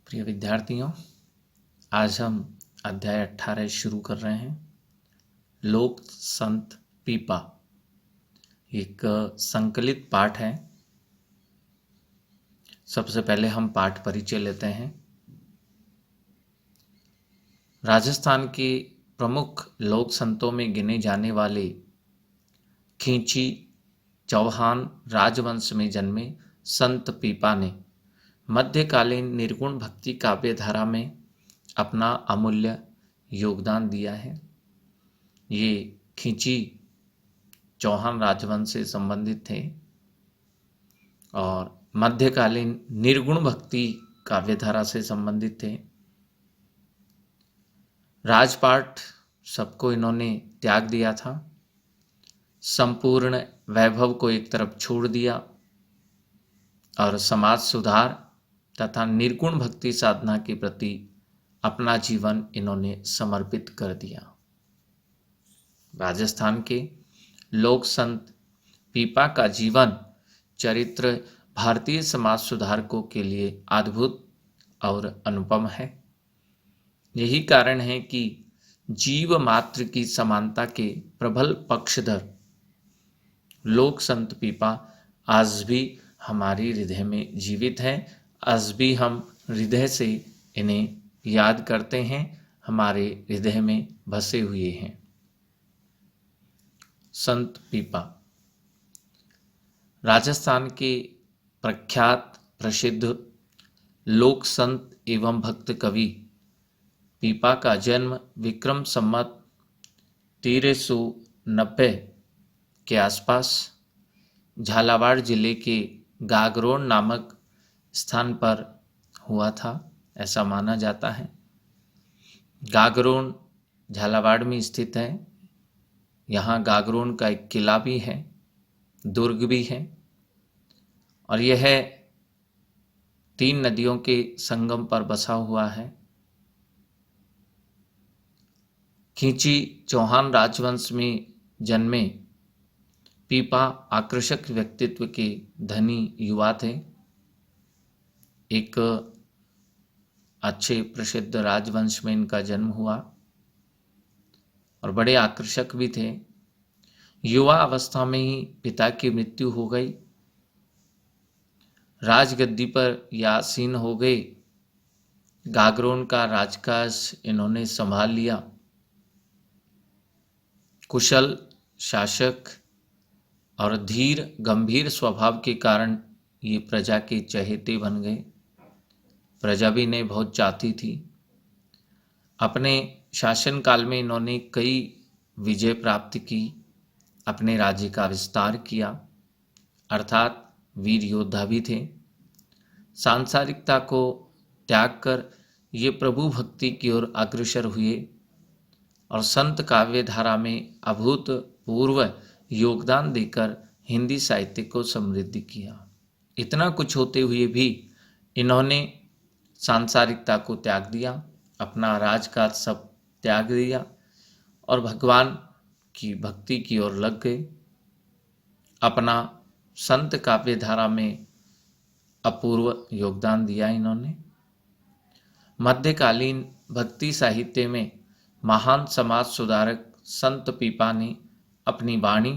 प्रिय विद्यार्थियों, आज हम अध्याय 18 शुरू कर रहे हैं। लोक संत पीपा एक संकलित पाठ है। सबसे पहले हम पाठ परिचय लेते हैं। राजस्थान के प्रमुख लोक संतों में गिने जाने वाले खींची चौहान राजवंश में जन्मे संत पीपा ने मध्यकालीन निर्गुण भक्ति काव्य धारा में अपना अमूल्य योगदान दिया है। ये खींची चौहान राजवंश से संबंधित थे और मध्यकालीन निर्गुण भक्ति काव्यधारा से संबंधित थे। राजपाट सबको इन्होंने त्याग दिया था, संपूर्ण वैभव को एक तरफ छोड़ दिया और समाज सुधार तथा निर्गुण भक्ति साधना के प्रति अपना जीवन इन्होंने समर्पित कर दिया। राजस्थान के लोक संत पीपा का जीवन चरित्र भारतीय समाज सुधारकों के लिए अद्भुत और अनुपम है। यही कारण है कि जीव मात्र की समानता के प्रबल पक्षधर लोक संत पीपा आज भी हमारी हृदय में जीवित है। आज भी हम हृदय से इन्हें याद करते हैं, हमारे हृदय में बसे हुए हैं। संत पीपा राजस्थान के प्रख्यात प्रसिद्ध लोक संत एवं भक्त कवि पीपा का जन्म विक्रम संवत 1390 के आसपास झालावाड़ जिले के गागरोन नामक स्थान पर हुआ था, ऐसा माना जाता है। गागरोन झालावाड़ में स्थित है। यहाँ गागरोन का एक किला भी है, दुर्ग भी है और यह 3 नदियों के संगम पर बसा हुआ है। खींची चौहान राजवंश में जन्मे पीपा आकर्षक व्यक्तित्व के धनी युवा थे। एक अच्छे प्रसिद्ध राजवंश में इनका जन्म हुआ और बड़े आकर्षक भी थे। युवा अवस्था में ही पिता की मृत्यु हो गई। राजगद्दी पर ये आसीन हो गए। गागरोन का राजकाज इन्होंने संभाल लिया। कुशल शासक और धीर गंभीर स्वभाव के कारण ये प्रजा के चहेते बन गए। प्रजा भी इन्हें बहुत चाहती थी। अपने शासनकाल में इन्होंने कई विजय प्राप्त की, अपने राज्य का विस्तार किया, अर्थात वीर योद्धा भी थे। सांसारिकता को त्याग कर ये प्रभु भक्ति की ओर अग्रसर हुए और संत काव्य धारा में अभूतपूर्व योगदान देकर हिंदी साहित्य को समृद्ध किया। इतना कुछ होते हुए भी इन्होंने सांसारिकता को त्याग दिया, अपना राजकाज सब त्याग दिया और भगवान की भक्ति की ओर लग गए। अपना संत काव्य धारा में अपूर्व योगदान दिया इन्होंने। मध्यकालीन भक्ति साहित्य में महान समाज सुधारक संत पीपा ने अपनी वाणी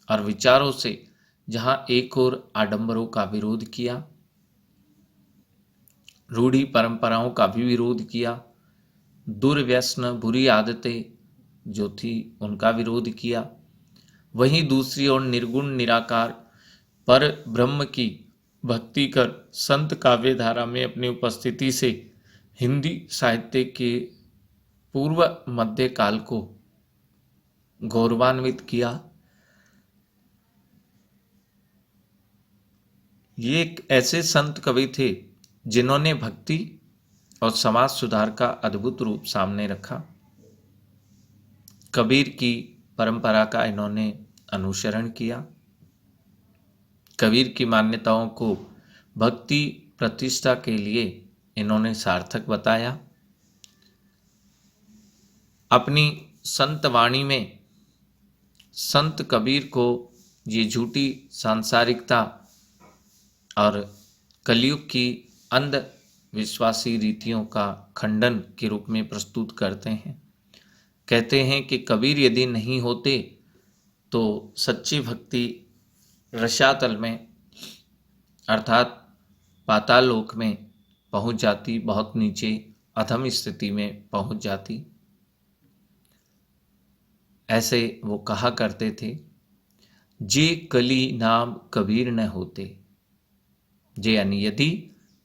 और विचारों से जहाँ एक और आडंबरों का विरोध किया, रूढ़ी परंपराओं का भी विरोध किया, दुर्व्यसन बुरी आदतें जो थी उनका विरोध किया, वहीं दूसरी ओर निर्गुण निराकार पर ब्रह्म की भक्ति कर संत काव्य धारा में अपनी उपस्थिति से हिंदी साहित्य के पूर्व मध्य काल को गौरवान्वित किया। ये एक ऐसे संत कवि थे जिन्होंने भक्ति और समाज सुधार का अद्भुत रूप सामने रखा। कबीर की परंपरा का इन्होंने अनुसरण किया। कबीर की मान्यताओं को भक्ति प्रतिष्ठा के लिए इन्होंने सार्थक बताया। अपनी संत वाणी में संत कबीर को ये झूठी सांसारिकता और कलयुग की अंध विश्वासी रीतियों का खंडन के रूप में प्रस्तुत करते हैं। कहते हैं कि कबीर यदि नहीं होते तो सच्ची भक्ति रसातल में अर्थात पाताल लोक में पहुंच जाती, बहुत नीचे अधम स्थिति में पहुंच जाती। ऐसे वो कहा करते थे, जे कली नाम कबीर न होते। जे यानी यदि,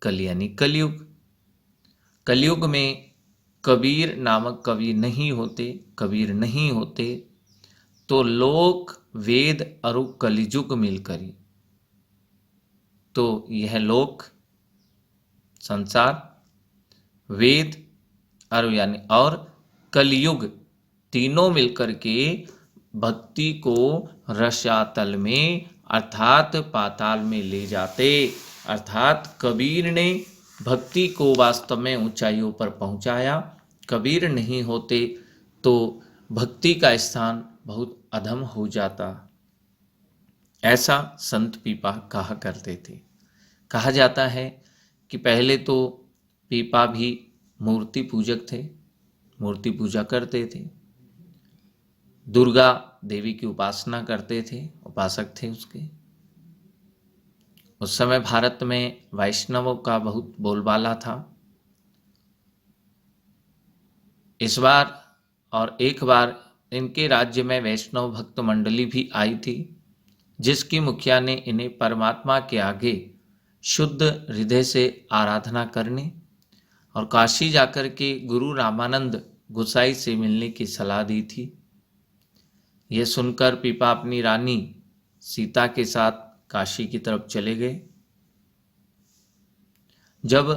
कली यानी कलयुग, कलयुग में कबीर नामक कवि नहीं होते, कबीर नहीं होते तो लोक वेद और कलिजुग मिलकरी, तो यह लोक संसार, वेद और कलयुग तीनों मिलकर के भक्ति को रसातल में अर्थात पाताल में ले जाते। अर्थात कबीर ने भक्ति को वास्तव में ऊंचाइयों पर पहुंचाया। कबीर नहीं होते तो भक्ति का स्थान बहुत अधम हो जाता। ऐसा संत पीपा कहा करते थे। कहा जाता है कि पहले तो पीपा भी मूर्ति पूजक थे, मूर्ति पूजा करते थे, दुर्गा देवी की उपासना करते थे, उपासक थे उसके। उस समय भारत में वैष्णवों का बहुत बोलबाला था। इस बार और एक बार इनके राज्य में वैष्णव भक्त मंडली भी आई थी, जिसकी मुखिया ने इन्हें परमात्मा के आगे शुद्ध हृदय से आराधना करने और काशी जाकर के गुरु रामानंद गोसाई से मिलने की सलाह दी थी। यह सुनकर पीपा अपनी रानी सीता के साथ काशी की तरफ चले गए। जब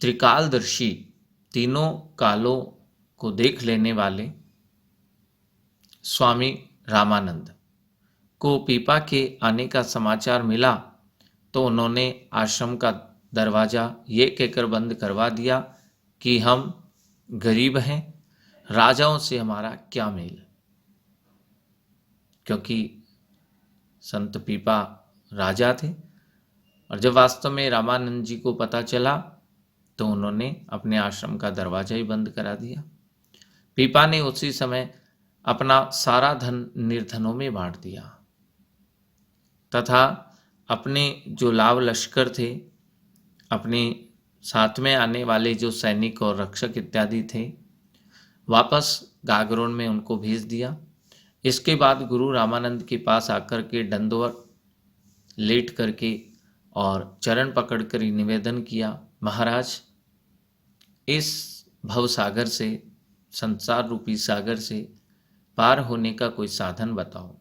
त्रिकालदर्शी, तीनों कालों को देख लेने वाले स्वामी रामानंद को पीपा के आने का समाचार मिला तो उन्होंने आश्रम का दरवाजा ये कहकर बंद करवा दिया कि हम गरीब हैं, राजाओं से हमारा क्या मेल। क्योंकि संत पीपा राजा थे और जब वास्तव में रामानंद जी को पता चला तो उन्होंने अपने आश्रम का दरवाजा ही बंद करा दिया। पीपा ने उसी समय अपना सारा धन निर्धनों में बांट दिया तथा अपने जो लाव लश्कर थे, अपने साथ में आने वाले जो सैनिक और रक्षक इत्यादि थे, वापस गागरोन में उनको भेज दिया। इसके बाद गुरु रामानंद के पास आकर के दंडवत लेट करके और चरण पकड़कर निवेदन किया, महाराज इस भव सागर से, संसार रूपी सागर से पार होने का कोई साधन बताओ।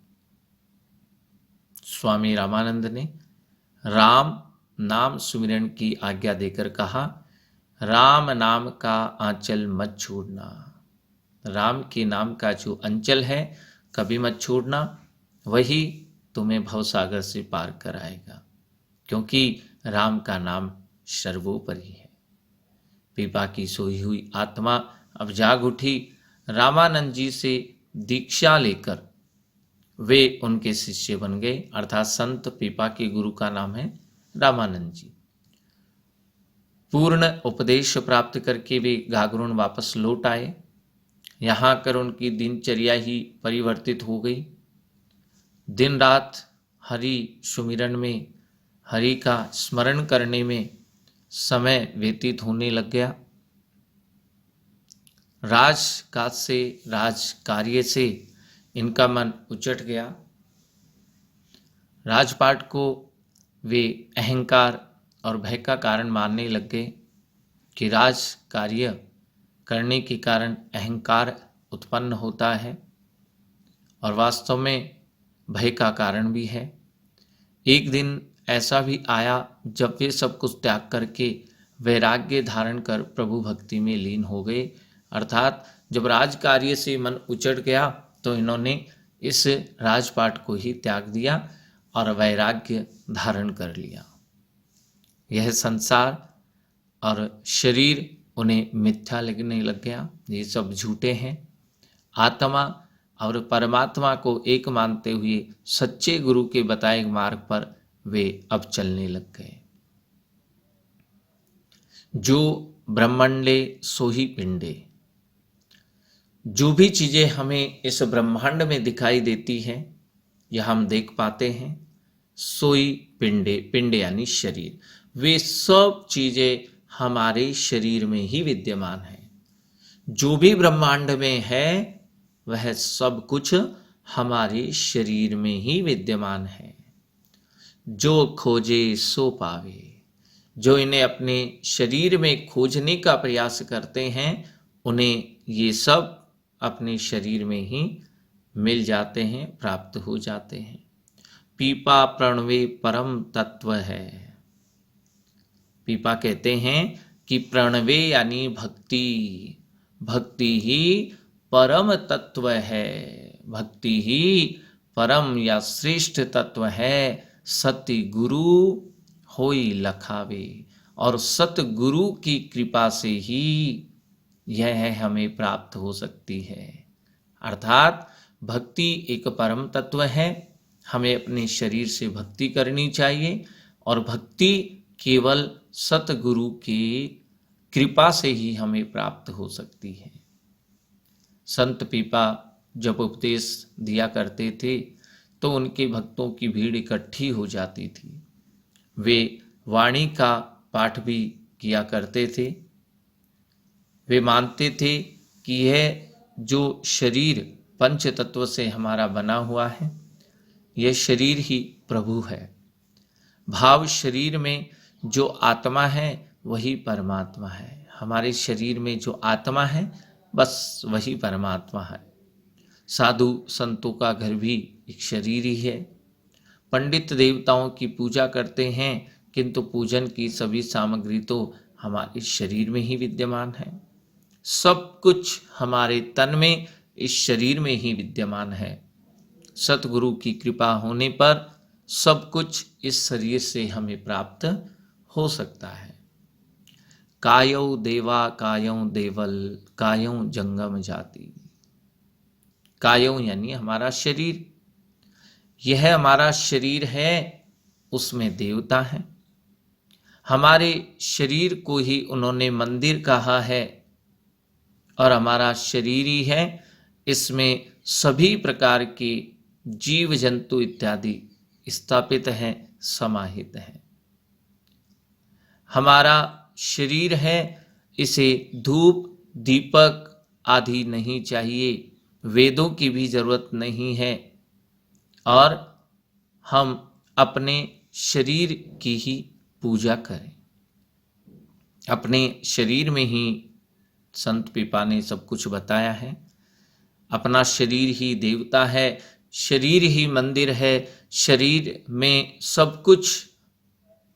स्वामी रामानंद ने राम नाम सुमिरन की आज्ञा देकर कहा, राम नाम का आंचल मत छोड़ना। राम के नाम का जो अंचल है कभी मत छोड़ना, वही तुम्हें भवसागर से पार कराएगा, क्योंकि राम का नाम सर्वोपरि है। पीपा की सोई हुई आत्मा अब जाग उठी। रामानंद जी से दीक्षा लेकर वे उनके शिष्य बन गए। अर्थात संत पीपा के गुरु का नाम है रामानंद जी। पूर्ण उपदेश प्राप्त करके वे गागरोन वापस लौट आए। यहाँ आकर उनकी दिनचर्या ही परिवर्तित हो गई। दिन रात हरि सुमिरन में, हरि का स्मरण करने में समय व्यतीत होने लग गया। राजकाज से, राज कार्य से इनका मन उचट गया। राजपाट को वे अहंकार और भय का कारण मानने लग गए कि राज कार्य करने के कारण अहंकार उत्पन्न होता है और वास्तव में भय का कारण भी है। एक दिन ऐसा भी आया जब वे सब कुछ त्याग करके वैराग्य धारण कर प्रभु भक्ति में लीन हो गए। अर्थात जब राज कार्य से मन उचट गया तो इन्होंने इस राजपाट को ही त्याग दिया और वैराग्य धारण कर लिया। यह संसार और शरीर उन्हें मिथ्या लगने लग गया, ये सब झूठे हैं। आत्मा और परमात्मा को एक मानते हुए सच्चे गुरु के बताए मार्ग पर वे अब चलने लग गए। जो ब्रह्मंडे सो ही पिंडे। जो भी चीजें हमें इस ब्रह्मांड में दिखाई देती हैं या हम देख पाते हैं, सोई पिंडे, पिंड यानी शरीर, वे सब चीजें हमारे शरीर में ही विद्यमान है। जो भी ब्रह्मांड में है वह सब कुछ हमारे शरीर में ही विद्यमान है। जो खोजे सो पावे, जो इन्हें अपने शरीर में खोजने का प्रयास करते हैं उन्हें ये सब अपने शरीर में ही मिल जाते हैं, प्राप्त हो जाते हैं। पीपा प्रणवे परम तत्व है। पीपा कहते हैं कि प्रणवे यानी भक्ति, भक्ति ही परम तत्व है, भक्ति ही परम या श्रेष्ठ तत्व है। सत्य गुरु होई लखावे, और सतगुरु की कृपा से ही यह हमें प्राप्त हो सकती है। अर्थात भक्ति एक परम तत्व है, हमें अपने शरीर से भक्ति करनी चाहिए और भक्ति केवल सतगुरु की कृपा से ही हमें प्राप्त हो सकती है। संत पीपा जब उपदेश दिया करते थे तो उनके भक्तों की भीड़ इकट्ठी हो जाती थी। वे वाणी का पाठ भी किया करते थे। वे मानते थे कि यह जो शरीर पंच तत्व से हमारा बना हुआ है, यह शरीर ही प्रभु है। भाव शरीर में जो आत्मा है वही परमात्मा है। हमारे शरीर में जो आत्मा है बस वही परमात्मा है। साधु संतों का घर भी एक शरीर ही है। पंडित देवताओं की पूजा करते हैं किंतु पूजन की सभी सामग्री तो हमारे शरीर में ही विद्यमान है। सब कुछ हमारे तन में, इस शरीर में ही विद्यमान है। सतगुरु की कृपा होने पर सब कुछ इस शरीर से हमें प्राप्त हो सकता है। कायौ देवा कायौ देवल कायौ जंगम जाति। कायौ यानी हमारा शरीर, यह हमारा शरीर है, उसमें देवता है। हमारे शरीर को ही उन्होंने मंदिर कहा है और हमारा शरीर ही है, इसमें सभी प्रकार के जीव जंतु इत्यादि स्थापित हैं, समाहित हैं। हमारा शरीर है, इसे धूप दीपक आदि नहीं चाहिए, वेदों की भी जरूरत नहीं है, और हम अपने शरीर की ही पूजा करें। अपने शरीर में ही संत पीपा ने सब कुछ बताया है। अपना शरीर ही देवता है, शरीर ही मंदिर है, शरीर में सब कुछ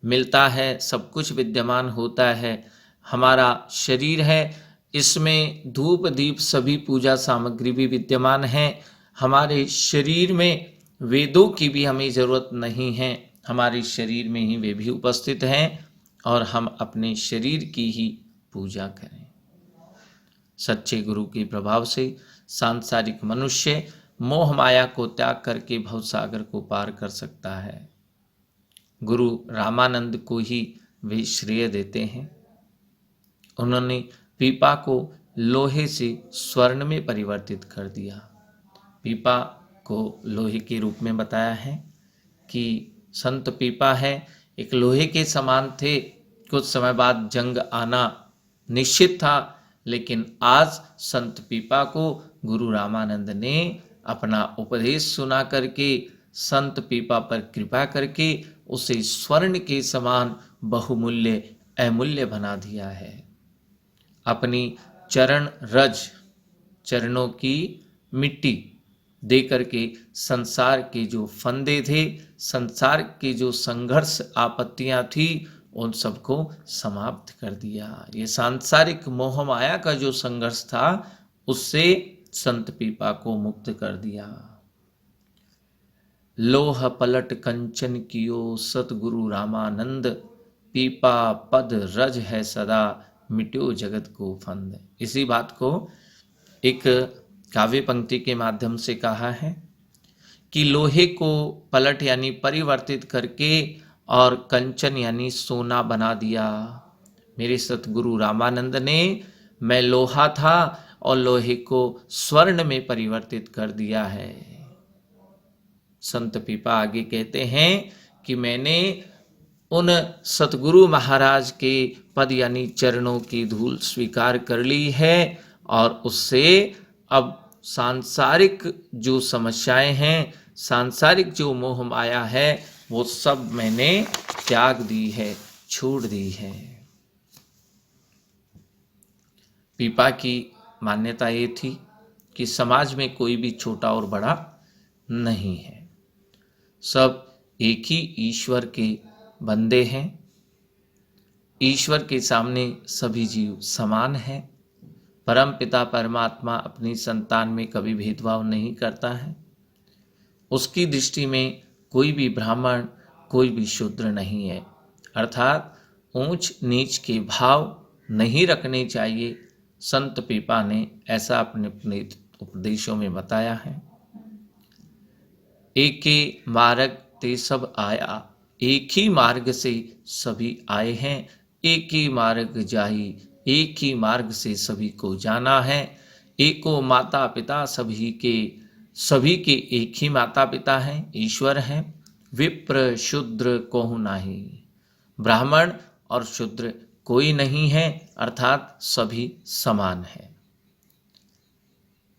मिलता है, सब कुछ विद्यमान होता है। हमारा शरीर है, इसमें धूप दीप सभी पूजा सामग्री भी विद्यमान है। हमारे शरीर में वेदों की भी हमें ज़रूरत नहीं है, हमारे शरीर में ही वे भी उपस्थित हैं और हम अपने शरीर की ही पूजा करें। सच्चे गुरु के प्रभाव से सांसारिक मनुष्य मोह माया को त्याग करके भवसागर को पार कर सकता है। गुरु रामानंद को ही वे श्रेय देते हैं। उन्होंने पीपा को लोहे से स्वर्ण में परिवर्तित कर दिया। पीपा को लोहे के रूप में बताया है कि संत पीपा है, एक लोहे के समान थे। कुछ समय बाद जंग आना निश्चित था, लेकिन आज संत पीपा को गुरु रामानंद ने अपना उपदेश सुना करके, संत पीपा पर कृपा करके उसे स्वर्ण के समान बहुमूल्य अमूल्य बना दिया है। अपनी चरण रज, चरणों की मिट्टी दे करके संसार के जो फंदे थे, संसार के जो संघर्ष आपत्तियां थी, उन सबको समाप्त कर दिया। ये सांसारिक मोह माया का जो संघर्ष था, उससे संत पीपा को मुक्त कर दिया। लोह पलट कंचन कियो सतगुरु रामानंद, पीपा पद रज है सदा मिट्यो जगत को फंद। इसी बात को एक काव्य पंक्ति के माध्यम से कहा है कि लोहे को पलट यानी परिवर्तित करके और कंचन यानी सोना बना दिया, मेरे सतगुरु रामानंद ने मैं लोहा था और लोहे को स्वर्ण में परिवर्तित कर दिया है। संत पीपा आगे कहते हैं कि मैंने उन सतगुरु महाराज के पद यानी चरणों की धूल स्वीकार कर ली है और उससे अब सांसारिक जो समस्याएं हैं, सांसारिक जो मोह माया है, वो सब मैंने त्याग दी है, छोड़ दी है। पीपा की मान्यता ये थी कि समाज में कोई भी छोटा और बड़ा नहीं है, सब एक ही ईश्वर के बंदे हैं। ईश्वर के सामने सभी जीव समान हैं। परम पिता परमात्मा अपनी संतान में कभी भेदभाव नहीं करता है। उसकी दृष्टि में कोई भी ब्राह्मण, कोई भी शूद्र नहीं है, अर्थात ऊंच नीच के भाव नहीं रखने चाहिए। संत पीपा ने ऐसा अपने अपने उपदेशों में बताया है। एके मार्ग ते सब आया, एक ही मार्ग से सभी आए हैं। एक ही मार्ग जाही, एक ही मार्ग से सभी को जाना है। एको माता पिता सभी के एक ही माता पिता हैं, ईश्वर हैं। विप्र शूद्र कोहु नाही, ब्राह्मण और शूद्र कोई नहीं है, अर्थात सभी समान है।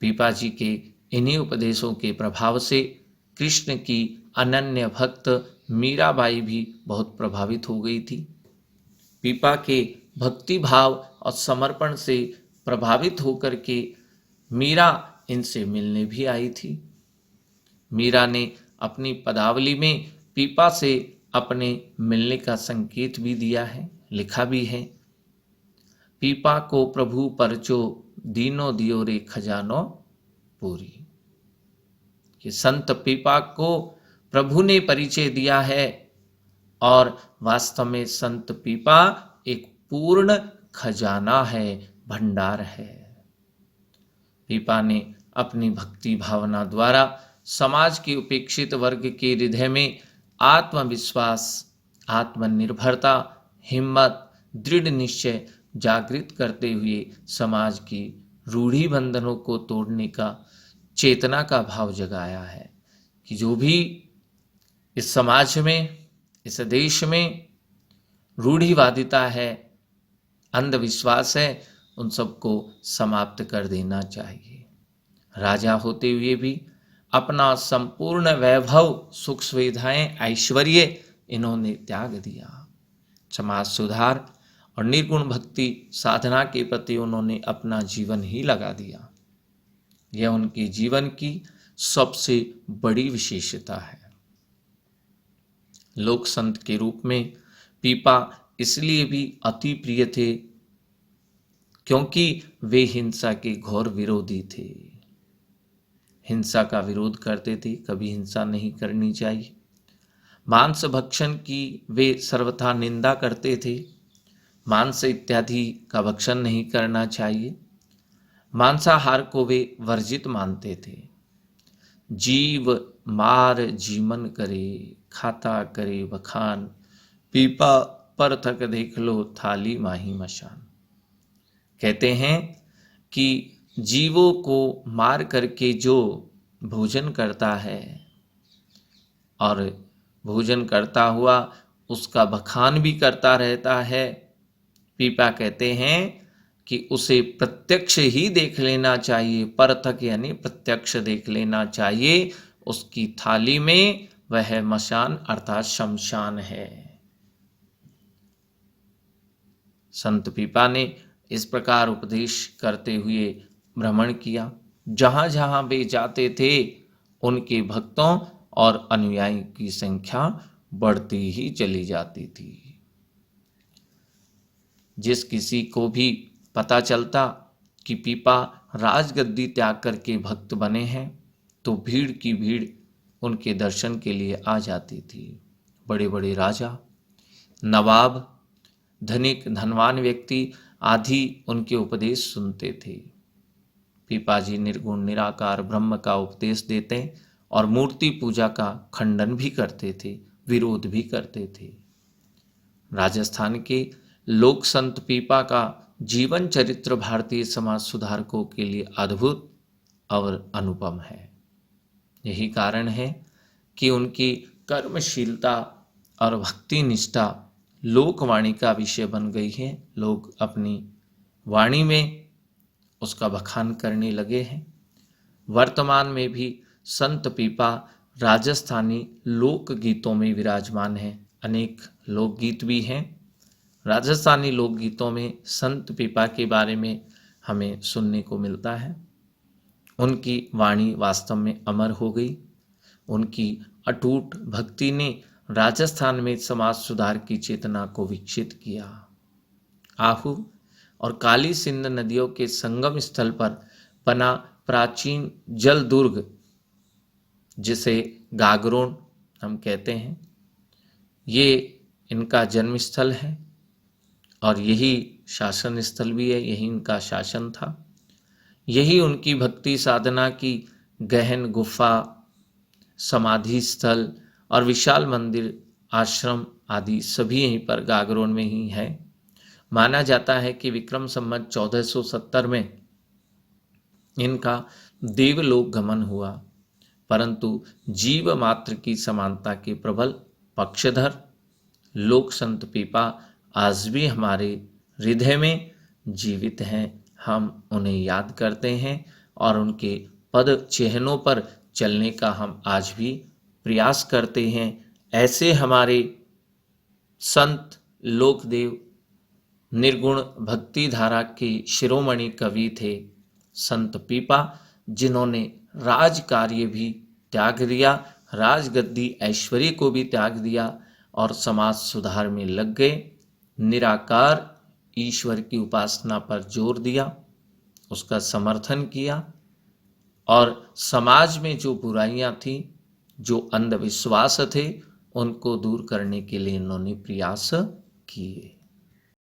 पीपा जी के इन्हीं उपदेशों के प्रभाव से कृष्ण की अनन्य भक्त मीराबाई भी बहुत प्रभावित हो गई थी। पीपा के भक्ति भाव और समर्पण से प्रभावित होकर के मीरा इनसे मिलने भी आई थी। मीरा ने अपनी पदावली में पीपा से अपने मिलने का संकेत भी दिया है, लिखा भी है। पीपा को प्रभु परचो, दीनो दियो रे खजानो पूरी। कि संत पीपा को प्रभु ने परिचय दिया है और वास्तव में संत पीपा एक पूर्ण खजाना है, भंडार है। पीपा ने अपनी भक्ति भावना द्वारा समाज के उपेक्षित वर्ग के हृदय में आत्मविश्वास, आत्मनिर्भरता, हिम्मत, दृढ़ निश्चय जागृत करते हुए समाज की रूढ़ी बंधनों को तोड़ने का चेतना का भाव जगाया है कि जो भी इस समाज में, इस देश में रूढ़िवादिता है, अंधविश्वास है, उन सबको समाप्त कर देना चाहिए। राजा होते हुए भी अपना संपूर्ण वैभव, सुख सुविधाएं, ऐश्वर्य इन्होंने त्याग दिया। समाज सुधार और निर्गुण भक्ति साधना के प्रति उन्होंने अपना जीवन ही लगा दिया। यह उनके जीवन की सबसे बड़ी विशेषता है। लोक संत के रूप में पीपा इसलिए भी अति प्रिय थे क्योंकि वे हिंसा के घोर विरोधी थे। हिंसा का विरोध करते थे, कभी हिंसा नहीं करनी चाहिए। मांस भक्षण की वे सर्वथा निंदा करते थे। मांस इत्यादि का भक्षण नहीं करना चाहिए। मांसाहार को वे वर्जित मानते थे। जीव मार जीवन करे, खाता करे बखान, पीपा पर थक देख लो थाली माही मशान। कहते हैं कि जीवों को मार करके जो भोजन करता है और भोजन करता हुआ उसका बखान भी करता रहता है, पीपा कहते हैं कि उसे प्रत्यक्ष ही देख लेना चाहिए। परतक यानी प्रत्यक्ष देख लेना चाहिए। उसकी थाली में वह मशान अर्थात शमशान है। संत पीपा ने इस प्रकार उपदेश करते हुए भ्रमण किया। जहाँ जहाँ वे जाते थे उनके भक्तों और अनुयायी की संख्या बढ़ती ही चली जाती थी। जिस किसी को भी पता चलता कि पीपा राजगद्दी त्याग करके भक्त बने हैं तो भीड़ की भीड़ उनके दर्शन के लिए आ जाती थी। बड़े बड़े राजा, नवाब, धनिक धनवान व्यक्ति आदि उनके उपदेश सुनते थे। पीपा जी निर्गुण निराकार ब्रह्म का उपदेश देते और मूर्ति पूजा का खंडन भी करते थे, विरोध भी करते थे। राजस्थान के लोक संत पीपा का जीवन चरित्र भारतीय समाज सुधारकों के लिए अद्भुत और अनुपम है। यही कारण है कि उनकी कर्मशीलता और भक्ति निष्ठा लोकवाणी का विषय बन गई है। लोग अपनी वाणी में उसका बखान करने लगे हैं। वर्तमान में भी संत पीपा राजस्थानी लोकगीतों में विराजमान है। अनेक लोकगीत भी हैं। राजस्थानी लोकगीतों में संत पीपा के बारे में हमें सुनने को मिलता है। उनकी वाणी वास्तव में अमर हो गई। उनकी अटूट भक्ति ने राजस्थान में समाज सुधार की चेतना को विकसित किया। आहू और काली सिंध नदियों के संगम स्थल पर बना प्राचीन जल दुर्ग, जिसे गागरोन हम कहते हैं, ये इनका जन्म स्थल है और यही शासन स्थल भी है। यही इनका शासन था। यही उनकी भक्ति साधना की गहन गुफा, समाधि स्थल और विशाल मंदिर, आश्रम आदि सभी यहीं पर गागरोन में ही है। माना जाता है कि विक्रम संवत 1470 में इनका देवलोक गमन हुआ, परंतु जीव मात्र की समानता के प्रबल पक्षधर लोक संत पीपा आज भी हमारे हृदय में जीवित हैं। हम उन्हें याद करते हैं और उनके पद चिन्हों पर चलने का हम आज भी प्रयास करते हैं। ऐसे हमारे संत लोकदेव निर्गुण भक्ति धारा के शिरोमणि कवि थे संत पीपा, जिन्होंने राज कार्य भी त्याग दिया, राजगद्दी ऐश्वर्य को भी त्याग दिया और समाज सुधार में लग गए। निराकार ईश्वर की उपासना पर जोर दिया, उसका समर्थन किया और समाज में जो बुराइयां थी, जो अंधविश्वास थे, उनको दूर करने के लिए इन्होंने प्रयास किए।